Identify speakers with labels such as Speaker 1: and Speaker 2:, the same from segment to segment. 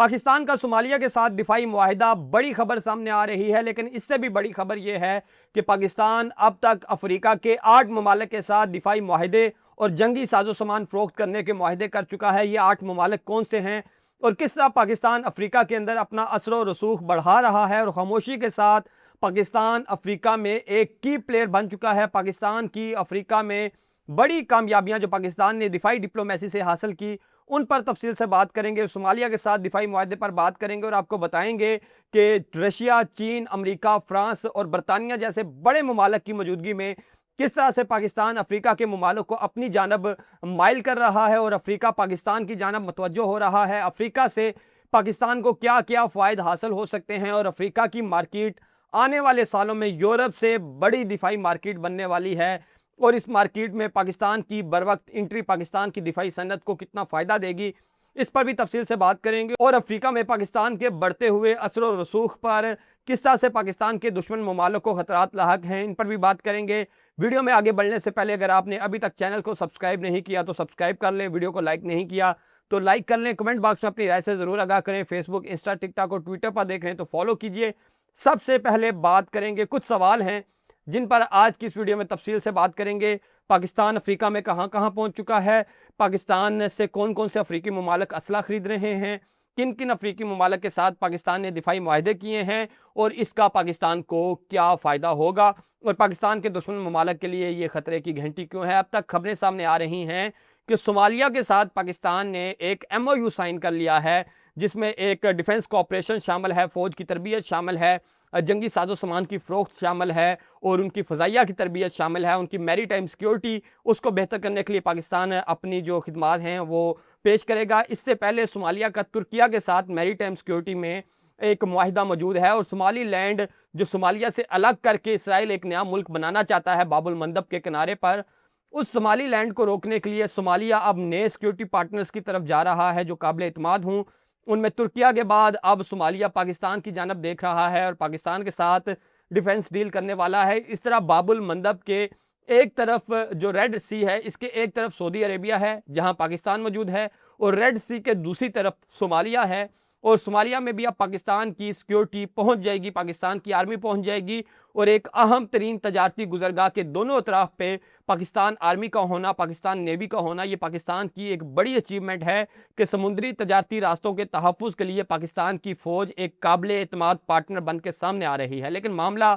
Speaker 1: पाकिस्तान का सोमालिया के साथ दिफाई मुआहिदा, बड़ी खबर सामने आ रही है। लेकिन इससे भी बड़ी खबर यह है कि पाकिस्तान अब तक अफ्रीका के 8 ममालिक के साथ दिफाई मुआहिदे और जंगी साजो सामान फरोख्त करने के मुआहिदे कर चुका है। ये 8 ममालिक कौन से हैं और किस तरह पाकिस्तान अफ्रीका के अंदर अपना असर व रसूख बढ़ा रहा है, और खामोशी के साथ पाकिस्तान अफ्रीका में एक की प्लेयर बन चुका है। पाकिस्तान की अफ्रीका में बड़ी कामयाबियां जो पाकिस्तान ने दिफाई डिप्लोमेसी से हासिल की, उन पर तफसील से बात करेंगे। सोमालिया के साथ दिफाई मुआहदे पर बात करेंगे और आपको बताएंगे कि रशिया, चीन, अमेरिका, फ्रांस और बरतानिया जैसे बड़े ममालिक की मौजूदगी में किस तरह से पाकिस्तान अफ्रीका के ममालिक को अपनी जानब माइल कर रहा है और अफ्रीका पाकिस्तान की जानब मुतवज्जो हो रहा है। अफ्रीका से पाकिस्तान को क्या क्या फ़ायदे हासिल हो सकते हैं और अफ्रीका की मार्केट आने वाले सालों में यूरोप से बड़ी दिफाई मार्केट बनने वाली है, और इस मार्केट में पाकिस्तान की बर वक्त एंट्री पाकिस्तान की दिफाई सनत को कितना फ़ायदा देगी, इस पर भी तफसील से बात करेंगे। और अफ्रीका में पाकिस्तान के बढ़ते हुए असर और रसूख पर किस तरह से पाकिस्तान के दुश्मन ममालिक को खतरात लाहक हैं, इन पर भी बात करेंगे। वीडियो में आगे बढ़ने से पहले अगर आपने अभी तक चैनल को सब्सक्राइब नहीं किया तो सब्सक्राइब कर लें, वीडियो को लाइक नहीं किया तो लाइक कर लें, कमेंट बॉक्स में अपनी राय से ज़रूर आगाह करें। फेसबुक, इंस्टा, टिकटॉक और ट्विटर पर देख रहे हैं तो फॉलो कीजिए। सबसे पहले बात करेंगे, कुछ सवाल हैं जिन पर आज की इस वीडियो में तफसील से बात करेंगे। पाकिस्तान अफ्रीका में कहां कहां पहुंच चुका है, पाकिस्तान से कौन कौन से अफ्रीकी ममालिक असला खरीद रहे हैं, किन किन अफ्रीकी ममालिक के साथ पाकिस्तान ने दिफाई मुआहदे किए हैं और इसका पाकिस्तान को क्या फ़ायदा होगा, और पाकिस्तान के दुश्मन ममालिक के लिए ये खतरे की घंटी क्यों है। अब तक खबरें सामने आ रही हैं कि सोमालिया के साथ पाकिस्तान ने एक MOU साइन कर लिया है, जिसमें एक डिफेंस कोऑपरेशन शामिल है, फ़ौज की तरबियत शामिल है, जंगी साजो सामान की फ़रोख्त शामिल है और उनकी फ़ज़ाइया की तरबियत शामिल है। उनकी मैरी टाइम सिक्योरिटी उसको बेहतर करने के लिए पाकिस्तान अपनी जो खिदमात हैं वो पेश करेगा। इससे पहले सोमालिया का तुर्किया के साथ मैरी टाइम सिक्योरिटी में एक मुआहिदा मौजूद है, और सोमाली लैंड जो सोमालिया से अलग करके इसराइल एक नया मुल्क बनाना चाहता है बाबुल मंदब के किनारे पर, उस सोमाली लैंड को रोकने के लिए सोमालिया अब नए सिक्योरिटी पार्टनर्स की तरफ जा रहा है जो काबिल एतमाद हूँ। उनमें तुर्किया के बाद अब सोमालिया पाकिस्तान की जानब देख रहा है और पाकिस्तान के साथ डिफेंस डील करने वाला है। इस तरह बाबुल मंदब के एक तरफ जो रेड सी है, इसके एक तरफ सऊदी अरेबिया है जहां पाकिस्तान मौजूद है, और रेड सी के दूसरी तरफ सोमालिया है, और सोमालिया में भी अब पाकिस्तान की सिक्योरिटी पहुंच जाएगी, पाकिस्तान की आर्मी पहुंच जाएगी, और एक अहम तरीन तजारती गुजरगाह के दोनों तरफ पे पाकिस्तान आर्मी का होना, पाकिस्तान नेवी का होना, ये पाकिस्तान की एक बड़ी अचीवमेंट है कि समुद्री तजारती रास्तों के तहफ़्फ़ुज़ के लिए पाकिस्तान की फ़ौज एक काबिल एतमाद पार्टनर बन के सामने आ रही है। लेकिन मामला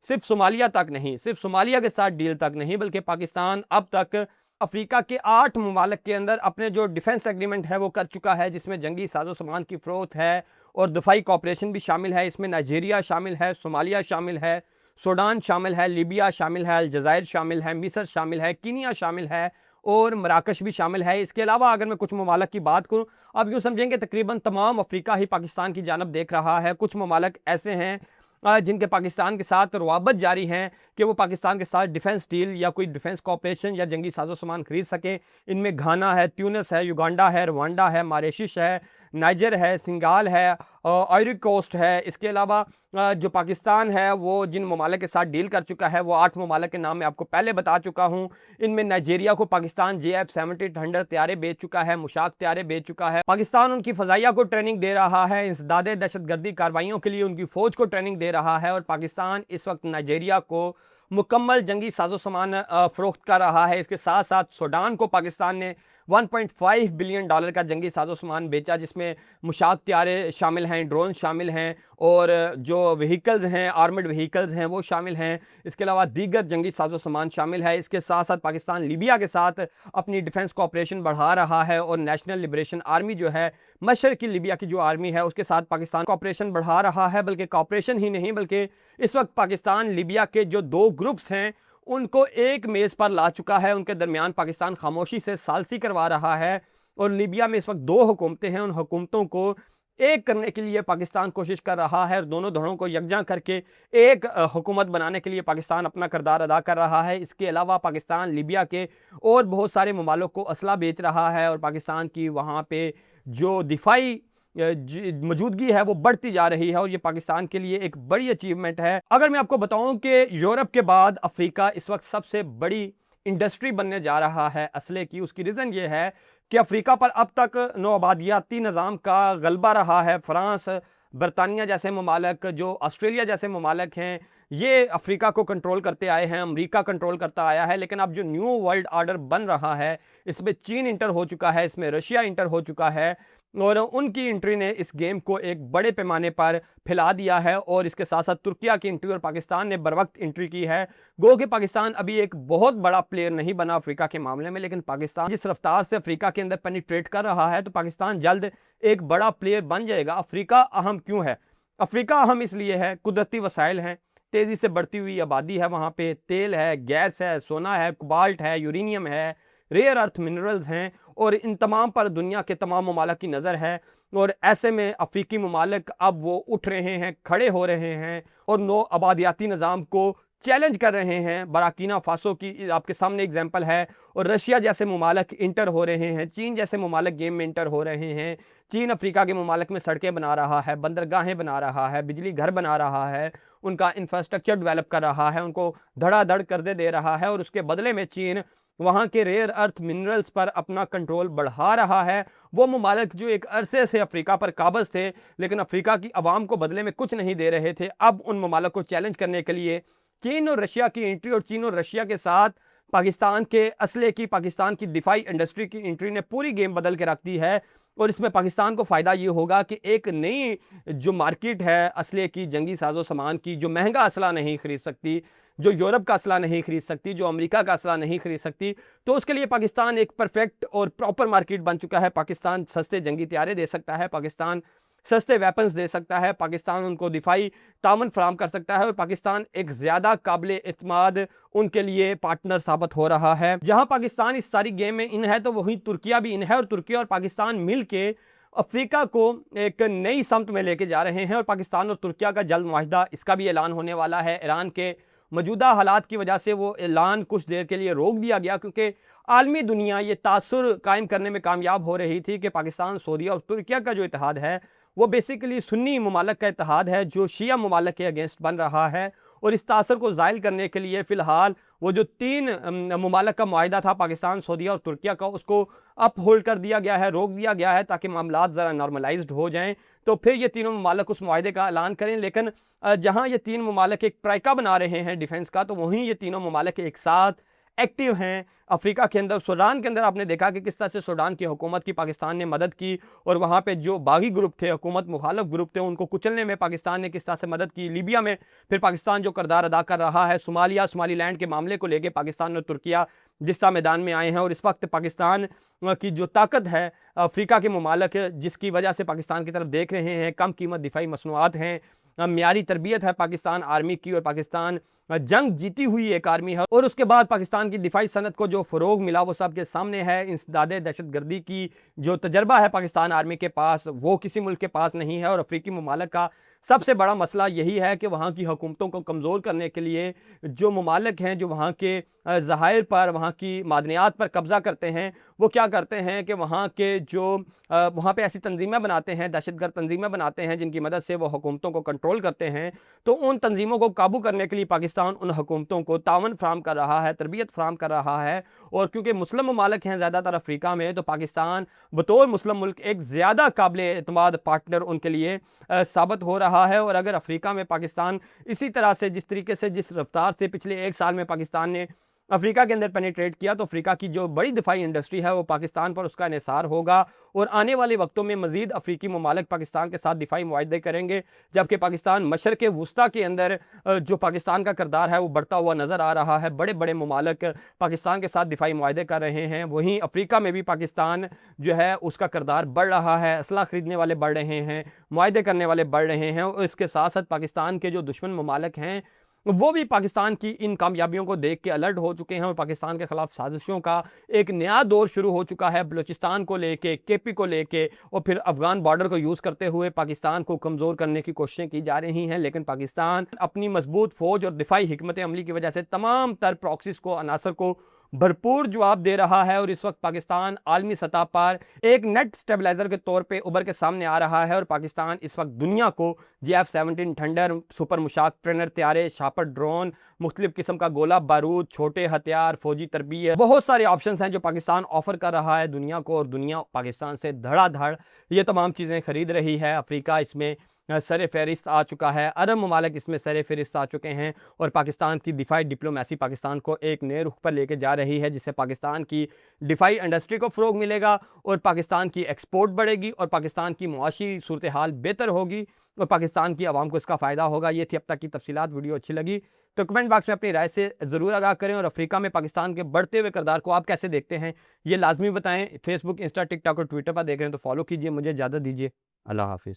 Speaker 1: सिर्फ सोमालिया तक नहीं, सिर्फ सोमालिया के साथ डील तक नहीं, बल्कि पाकिस्तान अब तक अफ्रीका के 8 ममालिक के अंदर अपने जो डिफेंस एग्रीमेंट है वो कर चुका है, जिसमें जंगी साजो सामान की फ़रोख्त है और दफाई कॉपरेशन भी शामिल है। इसमें नाइजीरिया शामिल है, सोमालिया शामिल है, सूडान शामिल है, लीबिया शामिल है, अलजायर शामिल है, मिस्र शामिल है, कीनिया शामिल है और मराकश भी शामिल है। इसके अलावा अगर मैं कुछ ममालिक की बात करूँ, आप यूँ समझेंगे तकरीबन तमाम अफ्रीका ही पाकिस्तान की जानब देख रहा है। कुछ ममालिक ऐसे हैं जिनके पाकिस्तान के साथ रवाबत जारी हैं कि वो पाकिस्तान के साथ डिफेंस डील या कोई डिफेंस कॉपरेशन या जंगी साजो सामान खरीद सकें। इनमें घाना है, ट्यूनिस है, युगांडा है, रवांडा है, मॉरिशस है, नाइजर है, सिंगाल है, आइवरी कोस्ट है। इसके अलावा जो पाकिस्तान है वो जिन ममालिक के साथ डील कर चुका है वो 8 ममालिक के नाम मैं आपको पहले बता चुका हूँ। इनमें नाइजीरिया को पाकिस्तान JF-78 तैयारे बेच चुका है, मुशाक तैयारे बेच चुका है। पाकिस्तान उनकी फ़ज़ाइया को ट्रेनिंग दे रहा है, इंसदादे दहशतगर्दी कार्रवाइयों के लिए उनकी फ़ौज को ट्रेनिंग दे रहा है, और पाकिस्तान इस वक्त नाइजीरिया को मुकम्मल जंगी साजो सामान फ़रोख्त कर रहा है। इसके साथ साथ सूडान को पाकिस्तान ने $1.5 बिलियन का जंगी साजो सामान बेचा, जिसमें मुशाक तैयारे शामिल हैं, ड्रोन शामिल हैं और जो व्हीकल्स हैं, आर्मड व्हीकल्स हैं वो शामिल हैं। इसके अलावा दीगर जंगी साजो सामान शामिल है। इसके साथ साथ पाकिस्तान लीबिया के साथ अपनी डिफेंस कोऑपरेशन बढ़ा रहा है, और नेशनल लिबरेशन आर्मी जो है, मशरकी लीबिया की जो आर्मी है उसके साथ पाकिस्तान कोऑपरेशन बढ़ा रहा है। बल्कि कोऑपरेशन ही नहीं, बल्कि इस वक्त पाकिस्तान लीबिया के जो 2 ग्रुप्स हैं उनको एक मेज़ पर ला चुका है। उनके दरमियान पाकिस्तान खामोशी से सालसी करवा रहा है, और लीबिया में इस वक्त 2 हुकूमतें हैं, उन हुकूमतों को एक करने के लिए पाकिस्तान कोशिश कर रहा है, और दोनों धड़ों को यकजा करके एक हुकूमत बनाने के लिए पाकिस्तान अपना किरदार अदा कर रहा है। इसके अलावा पाकिस्तान लीबिया के और बहुत सारे ममालिक को असला बेच रहा है, और पाकिस्तान की वहाँ पे जो दिफाई मौजूदगी है वो बढ़ती जा रही है, और ये पाकिस्तान के लिए एक बड़ी अचीवमेंट है। अगर मैं आपको बताऊं कि यूरोप के बाद अफ्रीका इस वक्त सबसे बड़ी इंडस्ट्री बनने जा रहा है असले की, उसकी रीज़न ये है कि अफ्रीका पर अब तक नौआबादियाती निज़ाम का गलबा रहा है। फ्रांस, बरतानिया जैसे ममालक, जो ऑस्ट्रेलिया जैसे ममालक हैं, ये अफ्रीका को कंट्रोल करते आए हैं, अमेरिका कंट्रोल करता आया है। लेकिन अब जो न्यू वर्ल्ड ऑर्डर बन रहा है, इसमें चीन इंटर हो चुका है, इसमें रशिया इंटर हो चुका है, और उनकी एंट्री ने इस गेम को एक बड़े पैमाने पर फैला दिया है। और इसके साथ साथ तुर्किया की एंट्री और पाकिस्तान ने बर वक्त एंट्री की है। गो कि पाकिस्तान अभी एक बहुत बड़ा प्लेयर नहीं बना अफ्रीका के मामले में, लेकिन पाकिस्तान जिस रफ्तार से अफ्रीका के अंदर पेनिट्रेट कर रहा है, तो पाकिस्तान जल्द एक बड़ा प्लेयर बन जाएगा। अफ्रीका अहम क्यों है? अफ्रीका अहम इसलिए है, कुदरती वसाइल हैं, तेज़ी से बढ़ती हुई आबादी है, वहाँ पे तेल है, गैस है, सोना है, कोबाल्ट है, यूरेनियम है, रेयर अर्थ मिनरल्स हैं, और इन तमाम पर दुनिया के तमाम ममालिक की नज़र है। और ऐसे में अफ्रीकी ममालिक अब वो उठ रहे हैं, खड़े हो रहे हैं और नो आबादियाती निज़ाम को चैलेंज कर रहे हैं। बराकीना फासो की आपके सामने एग्जाम्पल है, और रशिया जैसे ममालिक इंटर हो रहे हैं, चीन जैसे ममालिक गेम में इंटर हो रहे हैं। चीन अफ्रीका के ममालिक में सड़कें बना रहा है, बंदरगाहें बना रहा है, बिजली घर बना रहा है, उनका इंफ्रास्ट्रक्चर डेवलप कर रहा है, उनको धड़ाधड़ कर्जे दे रहा है, और उसके बदले में चीन वहाँ के रेयर अर्थ मिनरल्स पर अपना कंट्रोल बढ़ा रहा है। वो ममालिक जो एक अरसे से अफ्रीका पर काबज थे, लेकिन अफ्रीका की आवाम को बदले में कुछ नहीं दे रहे थे, अब उन ममालिक को चैलेंज करने के लिए चीन और रशिया की एंट्री, और चीन और रशिया के साथ पाकिस्तान के असले की, पाकिस्तान की दिफाई इंडस्ट्री की एंट्री ने पूरी गेम बदल के रख दी है। और इसमें पाकिस्तान को फ़ायदा ये होगा कि एक नई जो मार्केट है असले की, जंगी साजो सामान की, जो महंगा असला नहीं खरीद सकती, जो यूरोप का असला नहीं खरीद सकती, जो अमेरिका का असला नहीं खरीद सकती, तो उसके लिए पाकिस्तान एक परफेक्ट और प्रॉपर मार्केट बन चुका है। पाकिस्तान सस्ते जंगी तैयारे दे सकता है, पाकिस्तान सस्ते वेपन्स दे सकता है, पाकिस्तान उनको दिफाई तावन फराम कर सकता है, और पाकिस्तान एक ज़्यादा काबिल एतमाद उनके लिए पार्टनर साबित हो रहा है। जहां पाकिस्तान इस सारी गेम में इन है, तो वहीं तुर्किया भी इन है, और तुर्किया और पाकिस्तान मिल के अफ्रीका को एक नई समत में लेके जा रहे हैं। और पाकिस्तान और तुर्किया का जल्द मुआहिदा, इसका भी ऐलान होने वाला है। ईरान के मौजूदा हालात की वजह से वो ऐलान कुछ देर के लिए रोक दिया गया, क्योंकि आलमी दुनिया ये तासुर कायम करने में कामयाब हो रही थी कि पाकिस्तान, सऊदीया और तुर्किया का जो इत्तेहाद है वो बेसिकली सुन्नी ममालिक का इत्तेहाद है, जो शिया ममालिक के अगेंस्ट बन रहा है। और इस तासर को ज़ायल करने के लिए फ़िलहाल वो जो 3 ममालिक का मुआहिदा था, पाकिस्तान, सऊदीया और तुर्किया का, उसको अप होल्ड कर दिया गया है, रोक दिया गया है, ताकि मामलात ज़रा नॉर्मलाइज्ड हो जाएँ। तो फिर ये तीनों ममालिक उस मुआहिदे का ऐलान करें। लेकिन जहाँ ये 3 ममालिक एक ट्राइका बना रहे हैं डिफेंस का, तो वहीं ये तीनों ममालिक एक साथ एक्टिव हैं अफ्रीका के अंदर। सूडान के अंदर आपने देखा कि किस तरह से सूडान की हुकूमत की पाकिस्तान ने मदद की, और वहाँ पे जो बागी ग्रुप थे, हुकूमत मुखालफ ग्रुप थे, उनको कुचलने में पाकिस्तान ने किस तरह से मदद की। लीबिया में फिर पाकिस्तान जो किरदार अदा कर रहा है, सोमालिया, सोमालीलैंड के मामले को लेकर पाकिस्तान और तुर्किया जिस तरह मैदान में आए हैं। और इस वक्त पाकिस्तान की जो ताकत है अफ्रीका के ममालिक, जिसकी वजह से पाकिस्तान की तरफ देख रहे हैं, कम कीमत दिफाई मसनूआत हैं, म्यारी तरबियत है पाकिस्तान आर्मी की, और पाकिस्तान जंग जीती हुई एक आर्मी है। और उसके बाद पाकिस्तान की दिफाई सनत को जो फ़रोग मिला वो सबके सामने है। इंसदादे दहशतगर्दी की जो तजर्बा है पाकिस्तान आर्मी के पास, वो किसी मुल्क के पास नहीं है। और अफ्रीकी ममालिक का सबसे बड़ा मसला यही है कि वहाँ की हुकूमतों को कमज़ोर करने के लिए जो ममालिक हैं, जो वहाँ के ज़हायर पर, वहाँ की मादनियात पर कब्ज़ा करते हैं, वो क्या करते हैं कि वहाँ के जो वहाँ पे ऐसी तंजीमें बनाते हैं, दहशतगर्द तंजीमें बनाते हैं, जिनकी मदद से वो हुकूमतों को कंट्रोल करते हैं। तो उन तंजीमों को काबू करने के लिए पाकिस्तान उन हुकूमतों को तावन फराम कर रहा है, तरबियत फराम कर रहा है। और क्योंकि मुस्लिम ममालिक हैं ज़्यादातर अफ्रीका में, तो पाकिस्तान बतौर मुस्लिम मुल्क एक ज़्यादा काबिल एतमाद पार्टनर उनके लिए साबित हो रहा है। और अगर अफ्रीका में पाकिस्तान इसी तरह से, जिस तरीके से, जिस रफ्तार से पिछले 1 साल में पाकिस्तान ने अफ्रीका के अंदर पेनिट्रेट किया, तो अफ्रीका की जो बड़ी दिफाई इंडस्ट्री है वो पाकिस्तान पर उसका इन्हिसार होगा। और आने वाले वक्तों में मजीद अफ्रीकी ममालिक पाकिस्तान के साथ दिफाई मुआहदे करेंगे, जबकि पाकिस्तान मशरक़ वुस्ता के अंदर जो पाकिस्तान का किरदार है वो बढ़ता हुआ नज़र आ रहा है। बड़े बड़े ममालिक पाकिस्तान के साथ दिफाई मुआहदे कर रहे हैं, वहीं अफ्रीका में भी पाकिस्तान जो है उसका किरदार बढ़ रहा है। असला ख़रीदने वाले बढ़ रहे हैं, मुआहदे करने वाले बढ़ रहे हैं। और इसके साथ साथ पाकिस्तान के जो दुश्मन ममालिक हैं वो भी पाकिस्तान की इन कामयाबियों को देख के अलर्ट हो चुके हैं, और पाकिस्तान के खिलाफ साजिशों का एक नया दौर शुरू हो चुका है। बलूचिस्तान को लेके, केपी को लेके, और फिर अफगान बॉर्डर को यूज़ करते हुए पाकिस्तान को कमज़ोर करने की कोशिशें की जा रही हैं। लेकिन पाकिस्तान अपनी मजबूत फ़ौज और दिफाई हिकमत अमली की वजह से तमाम तर प्रॉक्सिस को, अनासर को भरपूर जवाब दे रहा है और इस वक्त पाकिस्तान आलमी सतह पर एक नेट स्टेबलाइजर के तौर पे उभर के सामने आ रहा है और पाकिस्तान इस वक्त दुनिया को JF-17 थंडर, सुपर मुशाक ट्रेनर तैयारे, शापर ड्रोन, मुख्तलिफ किस्म का गोला बारूद, छोटे हथियार, फौजी तरबियत, बहुत सारे ऑप्शन हैं जो पाकिस्तान ऑफर कर रहा है दुनिया को और दुनिया पाकिस्तान से धड़ाधड़ ये तमाम चीज़ें खरीद रही है। अफ्रीका इसमें सर फहरिस्त आ चुका है, अरब ममालिक इसमें सर फहरिस्त आ चुके हैं और पाकिस्तान की दिफाई डिप्लोमेसी पाकिस्तान को एक नए रुख पर लेके जा रही है, जिससे पाकिस्तान की दिफाई इंडस्ट्री को फ़रोग मिलेगा और पाकिस्तान की एक्सपोर्ट बढ़ेगी और पाकिस्तान की मुआशी सूरत हाल बेहतर होगी और पाकिस्तान की आवाम को इसका फ़ायदा होगा। ये थी अब तक की तफसीलात। वीडियो अच्छी लगी तो कमेंट बॉक्स में अपनी राय से ज़रूर आगाह करें और अफ्रीका में पाकिस्तान के बढ़ते हुए किरदार को आप कैसे देखते हैं ये लाजमी बताएं। फेसबुक, इंस्टा, टिकटॉक और ट्विटर पर देख रहे हैं तो फॉलो कीजिए। मुझे इजाज़त दीजिए। अल्लाह हाफिज़।